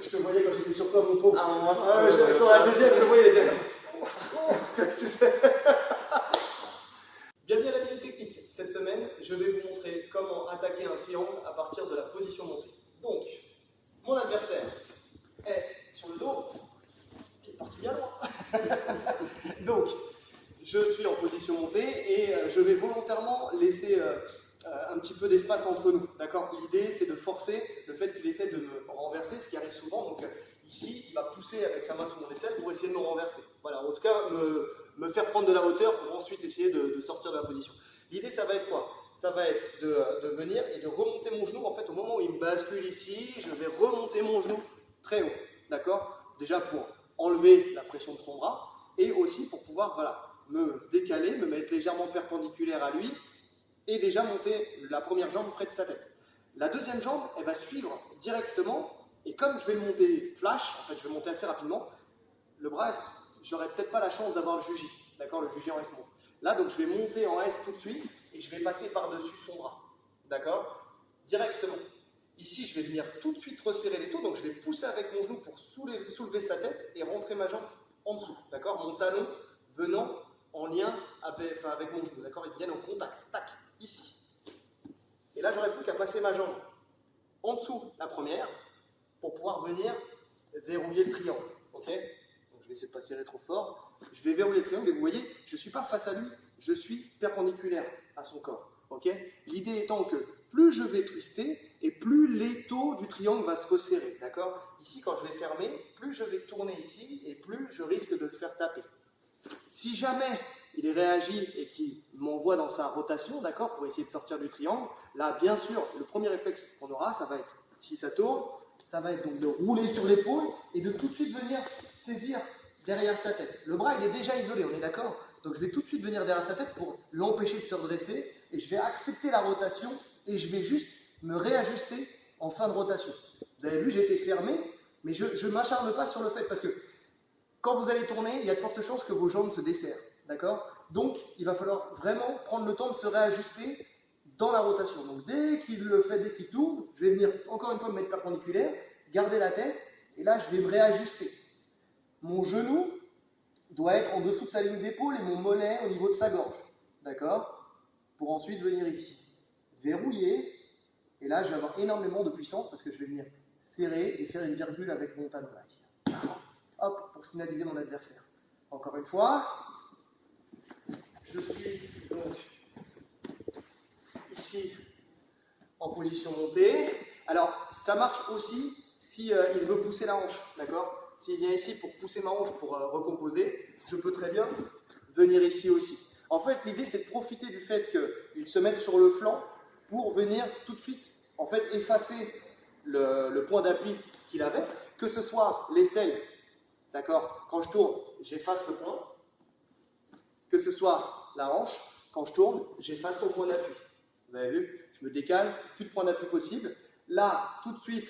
Je te voyais quand j'étais sur toi, mon pauvre. Ah, moi, Sur la deuxième, je le voyais les ailes. Bienvenue à la Minute Technique. Cette semaine, je vais vous montrer comment attaquer un triangle à partir de la position montée. Donc, mon adversaire est sur le dos. Il est parti bien loin. Donc, je suis en position montée et je vais volontairement laisser un petit peu d'espace entre nous. D'accord ? L'idée, c'est de forcer le fait qu'il essaie de me renverser, ce qui arrive souvent. Donc, ici, il va pousser avec sa main sous mon aisselle pour essayer de me renverser. Voilà, en tout cas, me faire prendre de la hauteur pour ensuite essayer de sortir de la position. L'idée, ça va être quoi ? Ça va être de venir et de remonter mon genou. En fait, au moment où il me bascule ici, je vais remonter mon genou très haut. D'accord ? Déjà pour enlever la pression de son bras et aussi pour pouvoir me décaler, me mettre légèrement perpendiculaire à lui et déjà monter la première jambe près de sa tête. La deuxième jambe, elle va suivre directement et comme je vais le monter flash, en fait je vais monter assez rapidement, le bras, j'aurai peut-être pas la chance d'avoir le juji, d'accord, le juji en S monte. Là donc je vais monter en S tout de suite et je vais passer par-dessus son bras, d'accord, directement. Ici je vais venir tout de suite resserrer les taux, donc je vais pousser avec mon genou pour soulever sa tête et rentrer ma jambe en dessous, d'accord, mon talon venant en lien avec mon genou, d'accord, ils viennent en contact, tac, ici. Et là j'aurai plus qu'à passer ma jambe en dessous la première pour pouvoir venir verrouiller le triangle, ok. Donc je vais essayer de ne pas serrer trop fort. Je vais verrouiller le triangle et vous voyez, je ne suis pas face à lui, je suis perpendiculaire à son corps, ok. L'idée étant que plus je vais twister et plus l'étau du triangle va se resserrer, d'accord. Ici quand je vais fermer, plus je vais tourner ici et plus je risque de le faire taper. Si jamais il réagit et qu'il m'envoie dans sa rotation, d'accord, pour essayer de sortir du triangle, là, bien sûr, le premier réflexe qu'on aura, ça va être, si ça tourne, ça va être donc de rouler sur l'épaule et de tout de suite venir saisir derrière sa tête. Le bras, il est déjà isolé, on est d'accord? Donc, je vais tout de suite venir derrière sa tête pour l'empêcher de se redresser et je vais accepter la rotation et je vais juste me réajuster en fin de rotation. Vous avez vu, j'étais fermé, mais je ne m'acharne pas sur le fait parce que quand vous allez tourner, il y a de fortes chances que vos jambes se desserrent, d'accord? Donc, il va falloir vraiment prendre le temps de se réajuster dans la rotation. Donc, dès qu'il le fait, dès qu'il tourne, je vais venir encore une fois me mettre perpendiculaire, garder la tête, et là, je vais me réajuster. Mon genou doit être en dessous de sa ligne d'épaule et mon mollet au niveau de sa gorge, d'accord? Pour ensuite venir ici, verrouiller, et là, je vais avoir énormément de puissance parce que je vais venir serrer et faire une virgule avec mon talon là, ici. Hop, pour finaliser mon adversaire. Encore une fois, je suis donc ici en position montée. Alors, ça marche aussi si il veut pousser la hanche, d'accord? S'il vient ici pour pousser ma hanche pour recomposer, je peux très bien venir ici aussi. En fait, l'idée, c'est de profiter du fait qu'il se mette sur le flanc pour venir tout de suite, en fait, effacer le point d'appui qu'il avait, que ce soit l'aisselle. D'accord? Quand je tourne, j'efface le point. Que ce soit la hanche, quand je tourne, j'efface son point d'appui. Vous avez vu? Je me décale, plus de point d'appui possible. Là, tout de suite,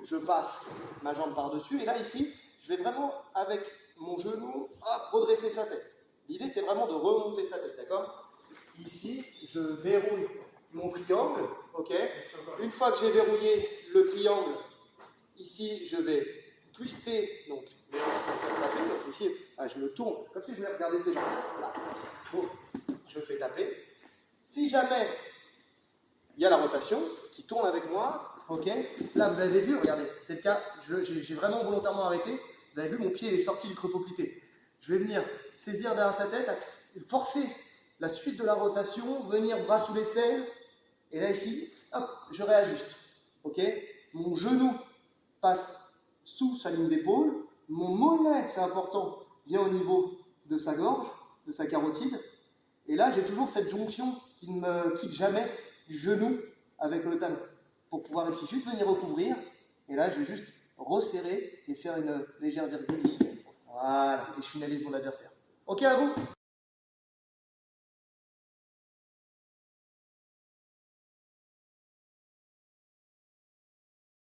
je passe ma jambe par-dessus. Et là, ici, je vais vraiment, avec mon genou, redresser sa tête. L'idée, c'est vraiment de remonter sa tête, d'accord? Ici, je verrouille mon triangle, ok? Une fois que j'ai verrouillé le triangle, ici, je vais twister, donc ici, je me tourne, comme si je voulais regarder ces jambes. Là, je fais taper. Si jamais il y a la rotation qui tourne avec moi, ok, là vous avez vu, regardez, c'est le cas, j'ai vraiment volontairement arrêté. Vous avez vu, mon pied est sorti du creux poplité. Je vais venir saisir derrière sa tête, forcer la suite de la rotation, venir bras sous l'aisselle, et là ici, hop, je réajuste. Ok, mon genou passe sous sa ligne d'épaule. Mon mollet, c'est important, vient au niveau de sa gorge, de sa carotide. Et là, j'ai toujours cette jonction qui ne me quitte jamais du genou avec le talon. Pour pouvoir ici juste venir recouvrir. Et là, je vais juste resserrer et faire une légère virgule ici. Voilà, et je finalise mon adversaire. Ok à vous?